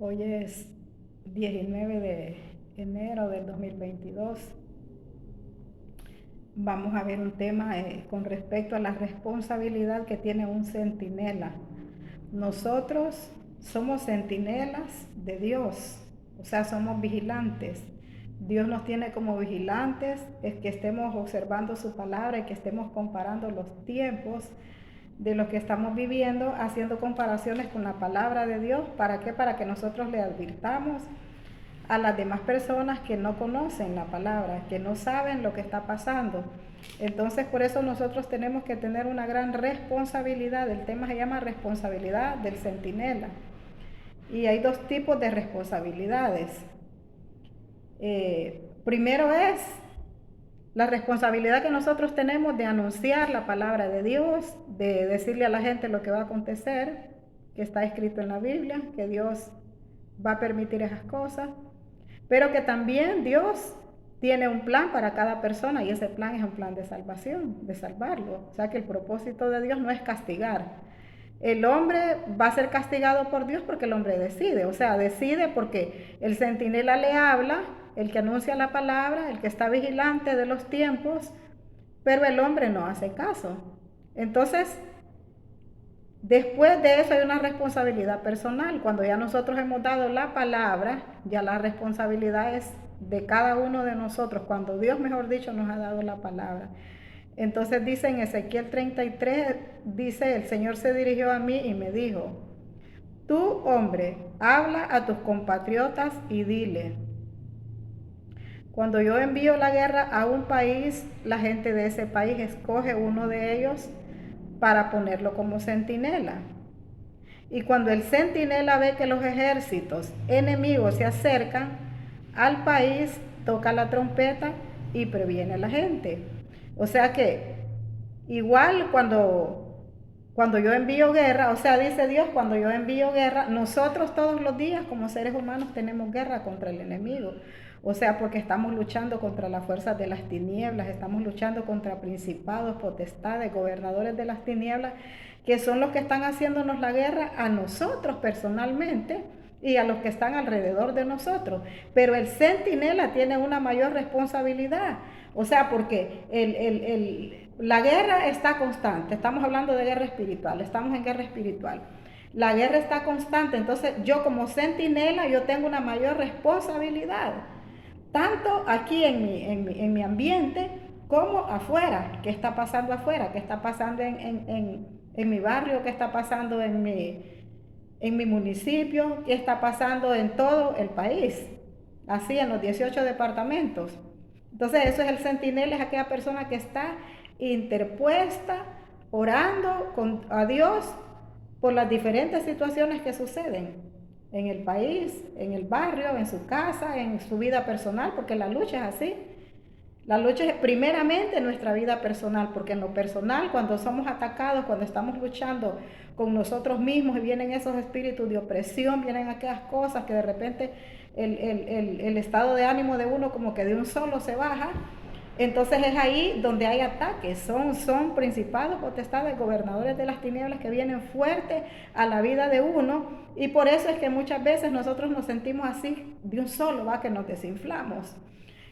Hoy es 19 de enero del 2022. Vamos a ver un tema con respecto a la responsabilidad que tiene un centinela. Nosotros somos centinelas de Dios, o sea, somos vigilantes. Dios nos tiene como vigilantes, es que estemos observando su palabra y que estemos comparando los tiempos de lo que estamos viviendo, haciendo comparaciones con la palabra de Dios. ¿Para qué? Para que nosotros le advirtamos a las demás personas que no conocen la palabra, que no saben lo que está pasando. Entonces, por eso nosotros tenemos que tener una gran responsabilidad. El tema se llama responsabilidad del centinela. Y hay dos tipos de responsabilidades. Primero es la responsabilidad que nosotros tenemos de anunciar la palabra de Dios, de decirle a la gente lo que va a acontecer, que está escrito en la Biblia, que Dios va a permitir esas cosas, pero que también Dios tiene un plan para cada persona y ese plan es un plan de salvación, de salvarlo. O sea que el propósito de Dios no es castigar. El hombre va a ser castigado por Dios porque el hombre decide, o sea, decide porque el centinela le habla, el que anuncia la palabra, el que está vigilante de los tiempos, pero el hombre no hace caso. Entonces, después de eso hay una responsabilidad personal. Cuando ya nosotros hemos dado la palabra, ya la responsabilidad es de cada uno de nosotros. Cuando Dios, mejor dicho, nos ha dado la palabra. Entonces dice en Ezequiel 33, dice, el Señor se dirigió a mí y me dijo, tú, hombre, habla a tus compatriotas y dile, cuando yo envío la guerra a un país, la gente de ese país escoge uno de ellos para ponerlo como centinela. Y cuando el centinela ve que los ejércitos enemigos se acercan al país, toca la trompeta y previene a la gente. O sea que igual cuando yo envío guerra, o sea, dice Dios, cuando yo envío guerra, nosotros todos los días como seres humanos tenemos guerra contra el enemigo. O sea, porque estamos luchando contra las fuerzas de las tinieblas, estamos luchando contra principados, potestades, gobernadores de las tinieblas, que son los que están haciéndonos la guerra a nosotros personalmente y a los que están alrededor de nosotros. Pero el centinela tiene una mayor responsabilidad. O sea, porque la guerra está constante. Estamos hablando de guerra espiritual, estamos en guerra espiritual. La guerra está constante, entonces yo como centinela yo tengo una mayor responsabilidad, tanto aquí en mi ambiente como afuera. ¿Qué está pasando afuera? ¿Qué está pasando en mi barrio? ¿Qué está pasando en mi municipio? ¿Qué está pasando en todo el país? Así en los 18 departamentos. Entonces eso es el centinela, es aquella persona que está interpuesta, orando a Dios por las diferentes situaciones que suceden en el país, en el barrio, en su casa, en su vida personal, porque la lucha es así. La lucha es primeramente en nuestra vida personal, porque en lo personal, cuando somos atacados, cuando estamos luchando con nosotros mismos y vienen esos espíritus de opresión, vienen aquellas cosas que de repente el estado de ánimo de uno como que de un solo se baja, entonces es ahí donde hay ataques, son principados, potestades, gobernadores de las tinieblas que vienen fuertes a la vida de uno, y por eso es que muchas veces nosotros nos sentimos así de un solo, va, que nos desinflamos.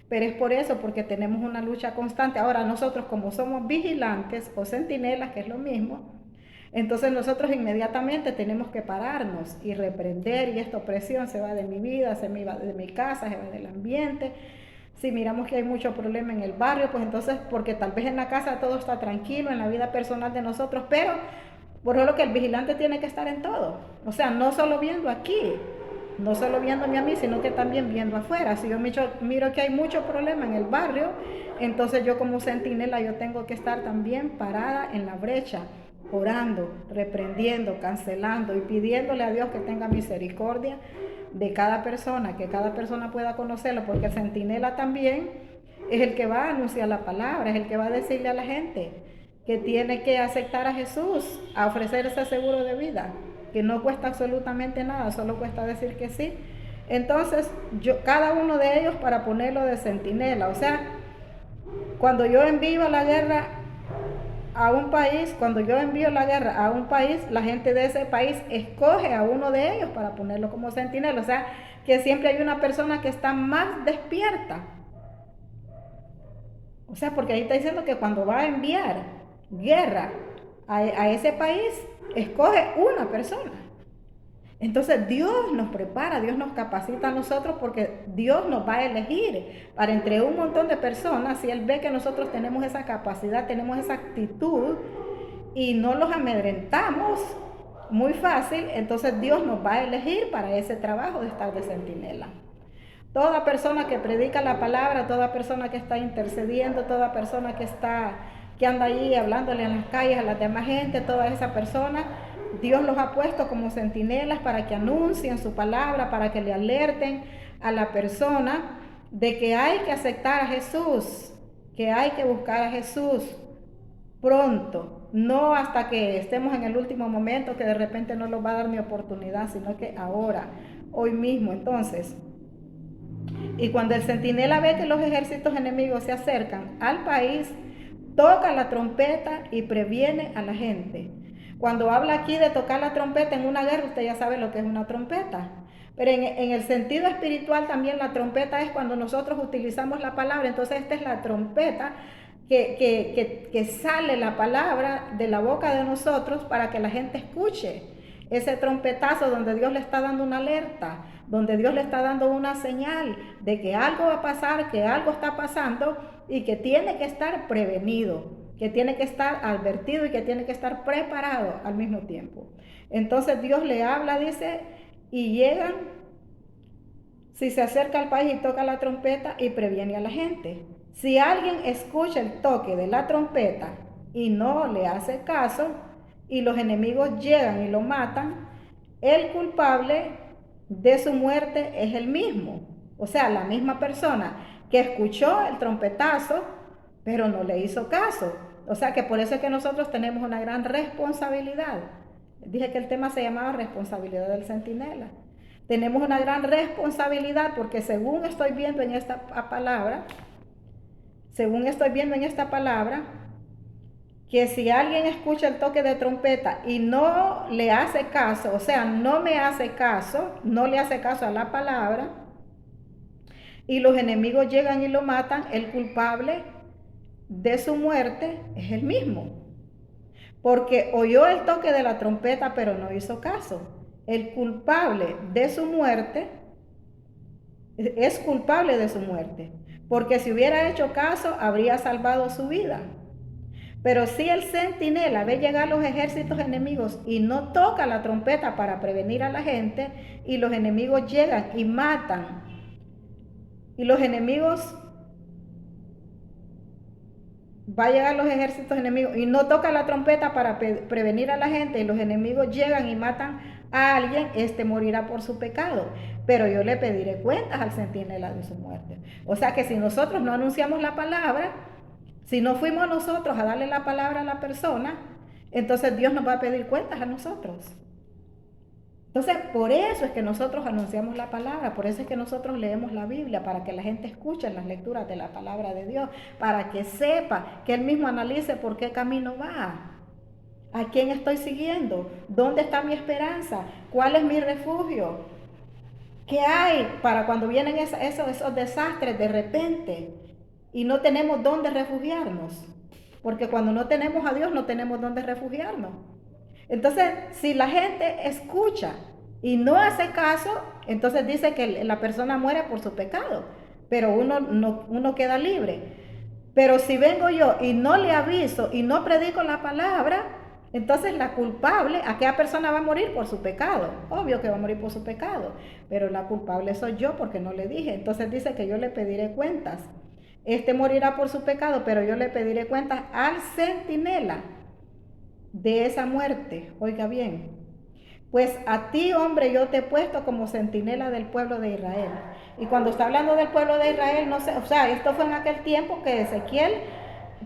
Pero es por eso, porque tenemos una lucha constante. Ahora nosotros como somos vigilantes o centinelas, que es lo mismo, entonces nosotros inmediatamente tenemos que pararnos y reprender, y esta opresión se va de mi vida, se va de mi casa, se va del ambiente. Si miramos que hay mucho problema en el barrio, pues entonces, porque tal vez en la casa todo está tranquilo, en la vida personal de nosotros, pero por lo que el vigilante tiene que estar en todo. O sea, no solo viendo aquí, no solo viéndome a mí, sino que también viendo afuera. Si yo miro que hay mucho problema en el barrio, entonces yo como centinela yo tengo que estar también parada en la brecha, orando, reprendiendo, cancelando y pidiéndole a Dios que tenga misericordia de cada persona, que cada persona pueda conocerlo, porque el centinela también es el que va a anunciar la palabra, es el que va a decirle a la gente que tiene que aceptar a Jesús, a ofrecer ese seguro de vida, que no cuesta absolutamente nada, solo cuesta decir que sí. Entonces, cada uno de ellos para ponerlo de centinela, o sea, cuando yo envío la guerra a un país, cuando yo envío la guerra a un país, la gente de ese país escoge a uno de ellos para ponerlo como centinela. O sea, que siempre hay una persona que está más despierta. O sea, porque ahí está diciendo que cuando va a enviar guerra a ese país, escoge una persona. Entonces Dios nos prepara, Dios nos capacita a nosotros porque Dios nos va a elegir para entre un montón de personas. Si Él ve que nosotros tenemos esa capacidad, tenemos esa actitud y no los amedrentamos muy fácil, entonces Dios nos va a elegir para ese trabajo de estar de centinela. Toda persona que predica la palabra, toda persona que está intercediendo, toda persona que anda allí hablándole en las calles a las demás gente, toda esa persona, Dios los ha puesto como centinelas para que anuncien su palabra, para que le alerten a la persona de que hay que aceptar a Jesús, que hay que buscar a Jesús pronto, no hasta que estemos en el último momento que de repente no nos va a dar ni oportunidad, sino que ahora, hoy mismo. Entonces, y cuando el centinela ve que los ejércitos enemigos se acercan al país, toca la trompeta y previene a la gente. Cuando habla aquí de tocar la trompeta en una guerra, usted ya sabe lo que es una trompeta. Pero en el sentido espiritual también la trompeta es cuando nosotros utilizamos la palabra. Entonces esta es la trompeta que sale la palabra de la boca de nosotros para que la gente escuche. Ese trompetazo donde Dios le está dando una alerta, donde Dios le está dando una señal de que algo va a pasar, que algo está pasando y que tiene que estar prevenido, que tiene que estar advertido y que tiene que estar preparado al mismo tiempo. Entonces Dios le habla, dice, y llegan, si se acerca al país y toca la trompeta y previene a la gente. Si alguien escucha el toque de la trompeta y no le hace caso, y los enemigos llegan y lo matan, el culpable de su muerte es el mismo. O sea, la misma persona que escuchó el trompetazo, pero no le hizo caso. O sea que por eso es que nosotros tenemos una gran responsabilidad. Dije que el tema se llamaba responsabilidad del centinela. Tenemos una gran responsabilidad porque según estoy viendo en esta palabra, que si alguien escucha el toque de trompeta y no le hace caso, o sea, no me hace caso, no le hace caso a la palabra, y los enemigos llegan y lo matan, el culpable de su muerte es el mismo. Porque oyó el toque de la trompeta, pero no hizo caso. El culpable de su muerte es culpable de su muerte. Porque si hubiera hecho caso, habría salvado su vida. Pero si el centinela ve llegar los ejércitos enemigos y no toca la trompeta para prevenir a la gente, y los enemigos llegan y matan, y los enemigos, va a llegar los ejércitos enemigos y no toca la trompeta para prevenir a la gente, y los enemigos llegan y matan a alguien, este morirá por su pecado. Pero yo le pediré cuentas al centinela de su muerte. O sea que si nosotros no anunciamos la palabra, si no fuimos nosotros a darle la palabra a la persona, entonces Dios nos va a pedir cuentas a nosotros. Entonces, por eso es que nosotros anunciamos la palabra, por eso es que nosotros leemos la Biblia, para que la gente escuche las lecturas de la palabra de Dios, para que sepa, que él mismo analice por qué camino va, a quién estoy siguiendo, dónde está mi esperanza, cuál es mi refugio, qué hay para cuando vienen esos desastres de repente y no tenemos dónde refugiarnos, porque cuando no tenemos a Dios no tenemos dónde refugiarnos. Entonces, si la gente escucha y no hace caso, entonces dice que la persona muere por su pecado, pero uno queda libre. Pero si vengo yo y no le aviso y no predico la palabra, entonces la culpable, aquella persona va a morir por su pecado. Obvio que va a morir por su pecado, pero la culpable soy yo porque no le dije. Entonces dice que yo le pediré cuentas. Este morirá por su pecado, pero yo le pediré cuentas al centinela de esa muerte. Oiga bien, pues a ti, hombre, yo te he puesto como centinela del pueblo de Israel. Y cuando está hablando del pueblo de Israel, no sé, o sea, esto fue en aquel tiempo que Ezequiel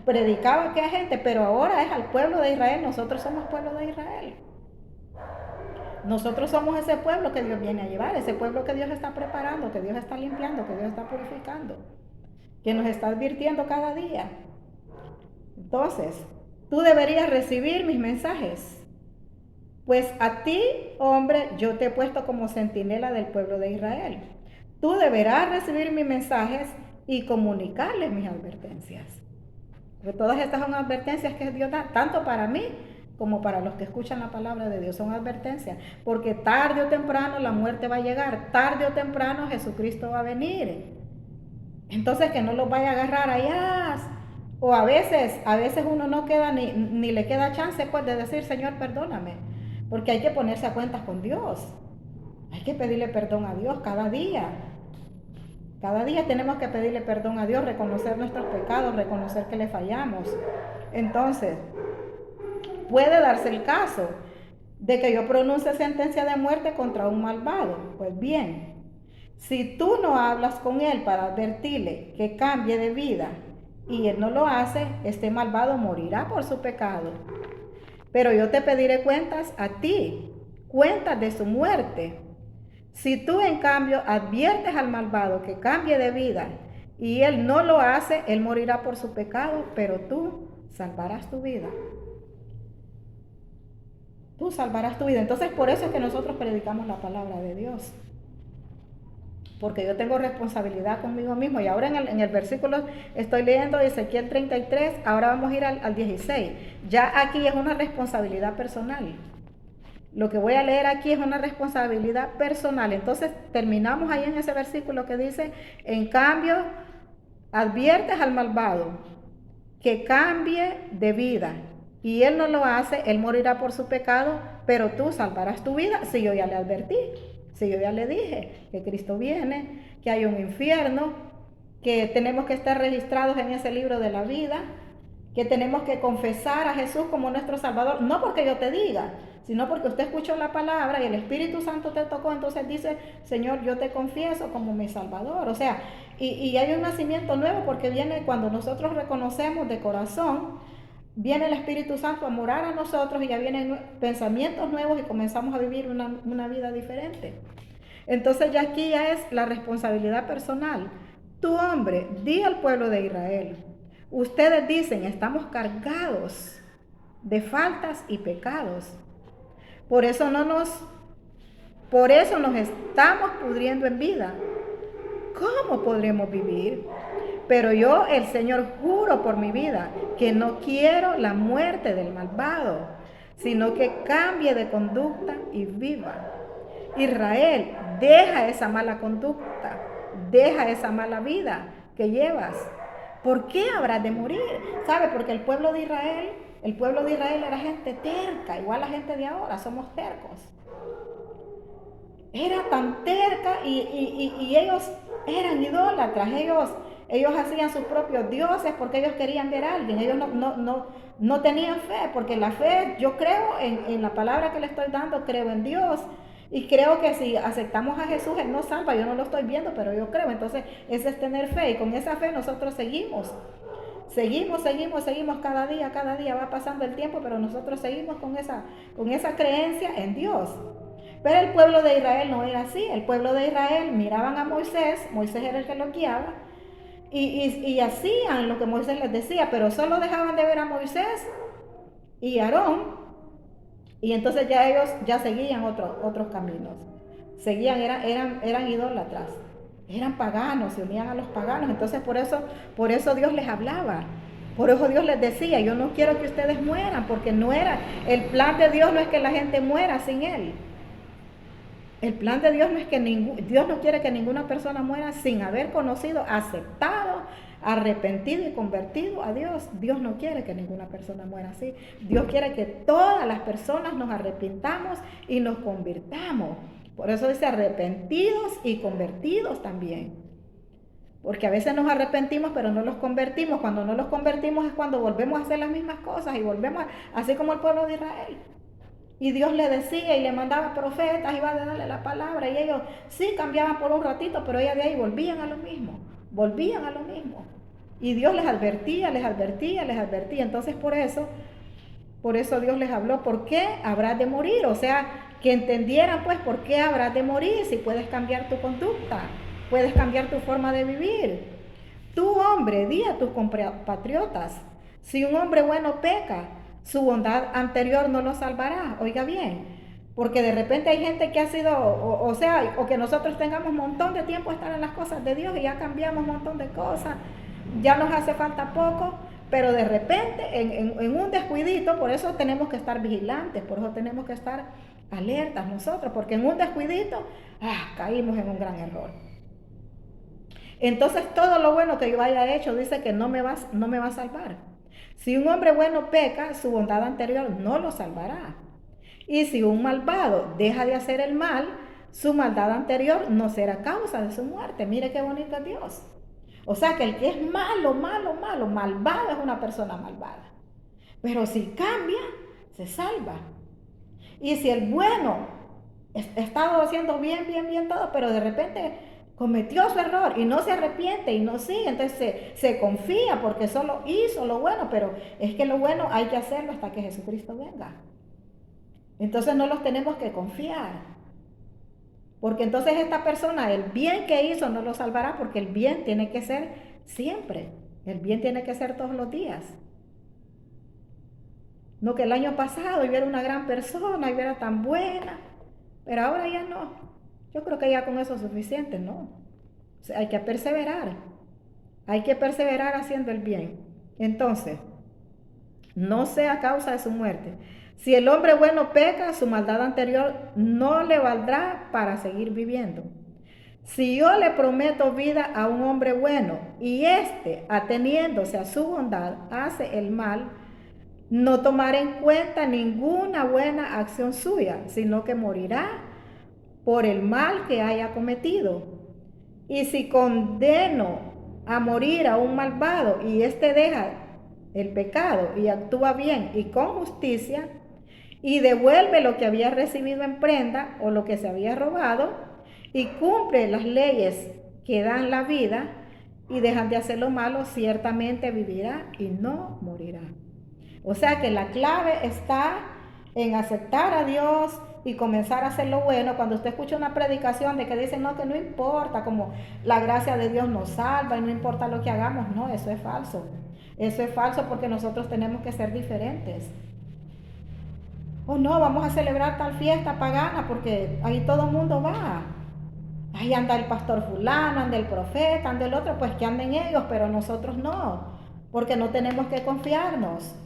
predicaba a aquella gente, pero ahora es al pueblo de Israel. Nosotros somos pueblo de Israel. Nosotros somos ese pueblo que Dios viene a llevar, ese pueblo que Dios está preparando, que Dios está limpiando, que Dios está purificando, que nos está advirtiendo cada día. Entonces, tú deberías recibir mis mensajes. Pues a ti, hombre, yo te he puesto como centinela del pueblo de Israel. Tú deberás recibir mis mensajes y comunicarles mis advertencias. Porque todas estas son advertencias que Dios da, tanto para mí como para los que escuchan la palabra de Dios. Son advertencias. Porque tarde o temprano la muerte va a llegar. Tarde o temprano Jesucristo va a venir. Entonces que no los vaya a agarrar allá. O a veces uno no queda ni le queda chance pues, de decir, Señor, perdóname. Porque hay que ponerse a cuentas con Dios. Hay que pedirle perdón a Dios cada día. Cada día tenemos que pedirle perdón a Dios, reconocer nuestros pecados, reconocer que le fallamos. Entonces, puede darse el caso de que yo pronuncie sentencia de muerte contra un malvado. Pues bien, si tú no hablas con él para advertirle que cambie de vida y él no lo hace, este malvado morirá por su pecado. Pero yo te pediré cuentas a ti, cuentas de su muerte. Si tú en cambio adviertes al malvado que cambie de vida y él no lo hace, él morirá por su pecado, pero tú salvarás tu vida. Tú salvarás tu vida. Entonces por eso es que nosotros predicamos la palabra de Dios. Porque yo tengo responsabilidad conmigo mismo. Y ahora en el versículo estoy leyendo Ezequiel 33, ahora vamos a ir al 16. Ya aquí es una responsabilidad personal. Lo que voy a leer aquí es una responsabilidad personal. Entonces terminamos ahí en ese versículo que dice, en cambio, adviertes al malvado que cambie de vida y él no lo hace, él morirá por su pecado, pero tú salvarás tu vida. Si yo ya le advertí, si yo ya le dije que Cristo viene, que hay un infierno, que tenemos que estar registrados en ese libro de la vida, que tenemos que confesar a Jesús como nuestro Salvador, no porque yo te diga, sino porque usted escuchó la palabra y el Espíritu Santo te tocó, entonces dice, Señor, yo te confieso como mi Salvador. O sea, y hay un nacimiento nuevo porque viene cuando nosotros reconocemos de corazón, viene el Espíritu Santo a morar a nosotros y ya vienen pensamientos nuevos y comenzamos a vivir una vida diferente. Entonces ya aquí ya es la responsabilidad personal. Tu hombre, di al pueblo de Israel, ustedes dicen, estamos cargados de faltas y pecados. Por eso nos estamos pudriendo en vida. ¿Cómo podremos vivir? Pero yo, el Señor, juro por mi vida que no quiero la muerte del malvado, sino que cambie de conducta y viva. Israel, deja esa mala conducta, deja esa mala vida que llevas. ¿Por qué habrás de morir? ¿Sabe? Porque el pueblo de Israel era gente terca, igual la gente de ahora, somos tercos. Era tan terca y ellos eran idólatras, ellos hacían sus propios dioses porque ellos querían ver a alguien, ellos no tenían fe, porque la fe, yo creo en la palabra que le estoy dando, creo en Dios. Y creo que si aceptamos a Jesús, Él nos salva. Yo no lo estoy viendo, pero yo creo. Entonces, ese es tener fe. Y con esa fe nosotros seguimos cada día va pasando el tiempo, pero nosotros seguimos con esa creencia en Dios. Pero el pueblo de Israel no era así. El pueblo de Israel miraban a Moisés era el que los guiaba, y hacían lo que Moisés les decía, pero solo dejaban de ver a Moisés y Aarón, y entonces ya ellos ya seguían otros caminos. Eran idólatras. Eran paganos, se unían a los paganos. Entonces por eso Dios les hablaba. Por eso Dios les decía, yo no quiero que ustedes mueran, porque el plan de Dios no es que la gente muera sin Él. El plan de Dios no es que Dios no quiere que ninguna persona muera sin haber conocido, aceptado, arrepentido y convertido a Dios. Dios no quiere que ninguna persona muera así. Dios quiere que todas las personas nos arrepintamos y nos convirtamos. Por eso dice arrepentidos y convertidos también. Porque a veces nos arrepentimos pero no los convertimos. Cuando no los convertimos es cuando volvemos a hacer las mismas cosas y volvemos así como el pueblo de Israel. Y Dios le decía y le mandaba profetas, iba a darle la palabra y ellos sí cambiaban por un ratito, pero ellos de ahí volvían a lo mismo. Y Dios les advertía. Entonces por eso Dios les habló, ¿por qué habrás de morir? O sea, que entendieran pues por qué habrás de morir si puedes cambiar tu conducta, puedes cambiar tu forma de vivir. Tú, hombre, di a tus compatriotas, Si un hombre bueno peca, su bondad anterior no lo salvará. Oiga bien, porque de repente hay gente que ha sido, o que nosotros tengamos un montón de tiempo a estar en las cosas de Dios y ya cambiamos un montón de cosas, ya nos hace falta poco, pero de repente en un descuidito, por eso tenemos que estar vigilantes, por eso tenemos que estar alertas nosotros, porque en un descuidito, caímos en un gran error. Entonces todo lo bueno que yo haya hecho dice que no me va a salvar. Si un hombre bueno peca, su bondad anterior no lo salvará. Y si un malvado deja de hacer el mal, su maldad anterior no será causa de su muerte. Mire qué bonito es Dios. O sea que el que es malo, malvado es una persona malvada. Pero si cambia, se salva. Y si el bueno ha estado haciendo bien todo, pero de repente cometió su error y no se arrepiente y no sigue, entonces se confía porque solo hizo lo bueno, pero es que lo bueno hay que hacerlo hasta que Jesucristo venga. Entonces no los tenemos que confiar. Porque entonces esta persona, el bien que hizo no lo salvará, porque el bien tiene que ser siempre. El bien tiene que ser todos los días. No que el año pasado yo era una gran persona, yo era tan buena, pero ahora ya no. Yo creo que ya con eso es suficiente, ¿no? O sea, hay que perseverar. Hay que perseverar haciendo el bien. Entonces, no sea causa de su muerte. Si el hombre bueno peca, su maldad anterior no le valdrá para seguir viviendo. Si yo le prometo vida a un hombre bueno y éste, ateniéndose a su bondad, hace el mal, no tomará en cuenta ninguna buena acción suya, sino que morirá por el mal que haya cometido. Y si condeno a morir a un malvado y éste deja el pecado y actúa bien y con justicia y devuelve lo que había recibido en prenda o lo que se había robado y cumple las leyes que dan la vida y dejan de hacer lo malo, ciertamente vivirá y no morirá. O sea que la clave está en aceptar a Dios y comenzar a hacer lo bueno. Cuando usted escucha una predicación de que dicen no, que no importa, como la gracia de Dios nos salva y no importa lo que hagamos, no, eso es falso. Eso es falso porque nosotros tenemos que ser diferentes. O no, vamos a celebrar tal fiesta pagana porque ahí todo el mundo va. Ahí anda el pastor fulano, anda el profeta, anda el otro, pues que anden ellos, pero nosotros no, porque no tenemos que confiarnos.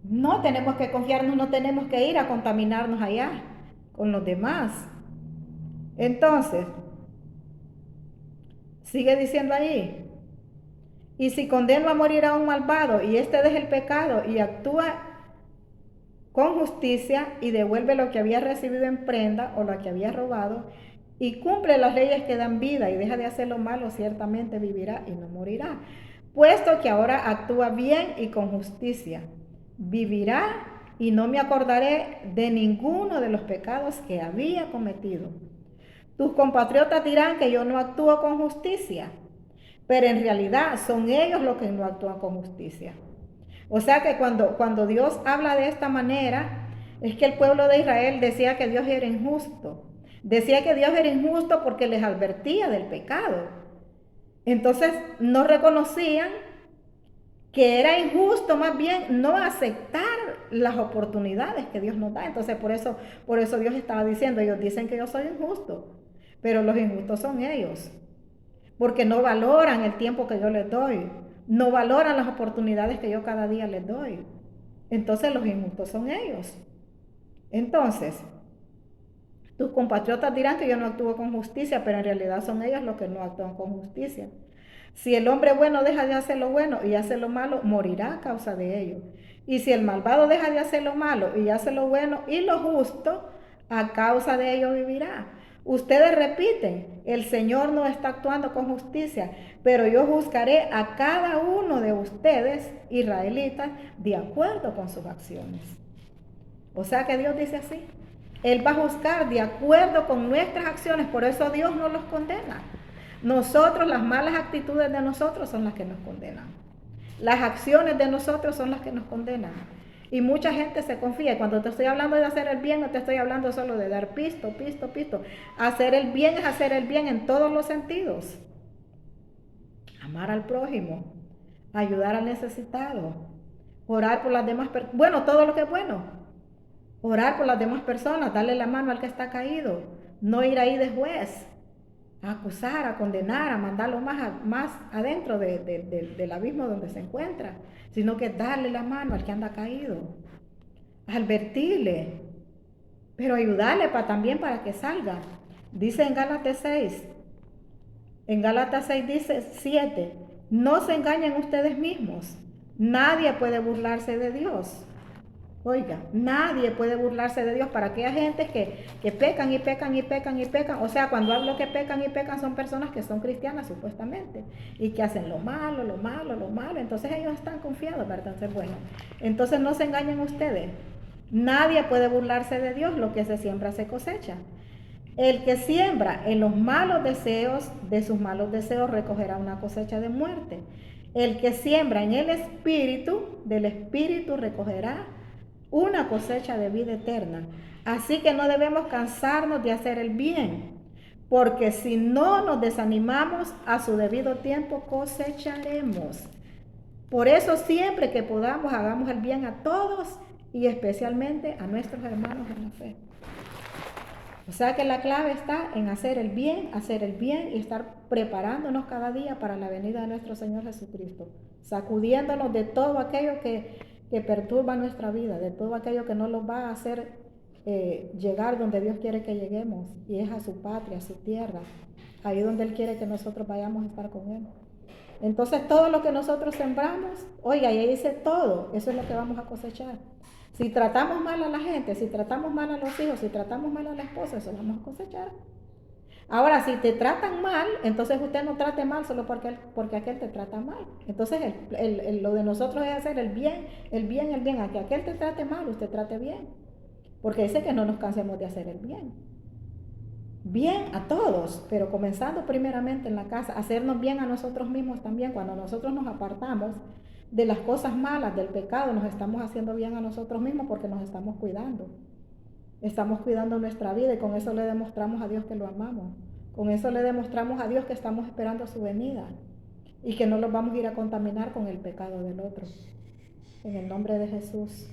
No tenemos que confiarnos, no tenemos que ir a contaminarnos allá con los demás. Entonces, sigue diciendo ahí, y si condeno a morir a un malvado y éste deja el pecado y actúa con justicia y devuelve lo que había recibido en prenda o lo que había robado y cumple las leyes que dan vida y deja de hacer lo malo, ciertamente vivirá y no morirá. Puesto que ahora actúa bien y con justicia, vivirá y no me acordaré de ninguno de los pecados que había cometido. Tus compatriotas dirán que yo no actúo con justicia, pero en realidad son ellos los que no actúan con justicia. O sea que cuando Dios habla de esta manera, es que el pueblo de Israel decía que Dios era injusto. Decía que Dios era injusto porque les advertía del pecado. Entonces no reconocían que era injusto más bien no aceptar las oportunidades que Dios nos da. Entonces por eso Dios estaba diciendo, ellos dicen que yo soy injusto, pero los injustos son ellos, porque no valoran el tiempo que yo les doy, no valoran las oportunidades que yo cada día les doy. Entonces los injustos son ellos. Entonces, tus compatriotas dirán que yo no actúo con justicia, pero en realidad son ellos los que no actúan con justicia. Si el hombre bueno deja de hacer lo bueno y hace lo malo, morirá a causa de ello. Y si el malvado deja de hacer lo malo y hace lo bueno y lo justo, a causa de ello vivirá. Ustedes repiten, el Señor no está actuando con justicia, pero yo juzgaré a cada uno de ustedes, israelitas, de acuerdo con sus acciones. O sea que Dios dice así. Él va a juzgar de acuerdo con nuestras acciones, por eso Dios no los condena. Nosotros, las malas actitudes de nosotros son las que nos condenan. Las acciones de nosotros son las que nos condenan. Y mucha gente se confía. Cuando te estoy hablando de hacer el bien, no te estoy hablando solo de dar pisto. Hacer el bien es hacer el bien en todos los sentidos. Amar al prójimo, ayudar al necesitado, orar por las demás personas, bueno, todo lo que es bueno, orar por las demás personas, darle la mano al que está caído, no ir ahí de juez, a acusar, a condenar, a mandarlo más adentro del abismo donde se encuentra, sino que darle la mano al que anda caído, advertirle, pero ayudarle también para que salga. Dice en Gálatas 6 dice 7, no se engañen ustedes mismos, nadie puede burlarse de Dios. Oiga, nadie puede burlarse de Dios para aquellas gentes que pecan y pecan y pecan y pecan. O sea, cuando hablo que pecan y pecan son personas que son cristianas supuestamente y que hacen lo malo, lo malo, lo malo. Entonces ellos están confiados, ¿verdad? Entonces, bueno, entonces no se engañen ustedes. Nadie puede burlarse de Dios, lo que se siembra se cosecha. El que siembra en los malos deseos, de sus malos deseos recogerá una cosecha de muerte. El que siembra en el Espíritu, del Espíritu recogerá una cosecha de vida eterna. Así que no debemos cansarnos de hacer el bien, porque si no nos desanimamos, a su debido tiempo cosecharemos. Por eso siempre que podamos, hagamos el bien a todos y especialmente a nuestros hermanos en la fe. O sea que la clave está en hacer el bien y estar preparándonos cada día para la venida de nuestro Señor Jesucristo, sacudiéndonos de todo aquello que perturba nuestra vida, de todo aquello que no nos va a hacer llegar donde Dios quiere que lleguemos, y es a su patria, a su tierra, ahí donde Él quiere que nosotros vayamos a estar con Él. Entonces todo lo que nosotros sembramos, oiga, y ahí dice todo, eso es lo que vamos a cosechar. Si tratamos mal a la gente, si tratamos mal a los hijos, si tratamos mal a la esposa, eso vamos a cosechar. Ahora, si te tratan mal, entonces usted no trate mal solo porque aquel te trata mal. Entonces lo de nosotros es hacer el bien, a que aquel te trate mal, usted trate bien. Porque dice que no nos cansemos de hacer el bien. Bien a todos, pero comenzando primeramente en la casa, hacernos bien a nosotros mismos también. Cuando nosotros nos apartamos de las cosas malas, del pecado, nos estamos haciendo bien a nosotros mismos porque nos estamos cuidando. Estamos cuidando nuestra vida y con eso le demostramos a Dios que lo amamos. Con eso le demostramos a Dios que estamos esperando su venida y que no los vamos a ir a contaminar con el pecado del otro. En el nombre de Jesús.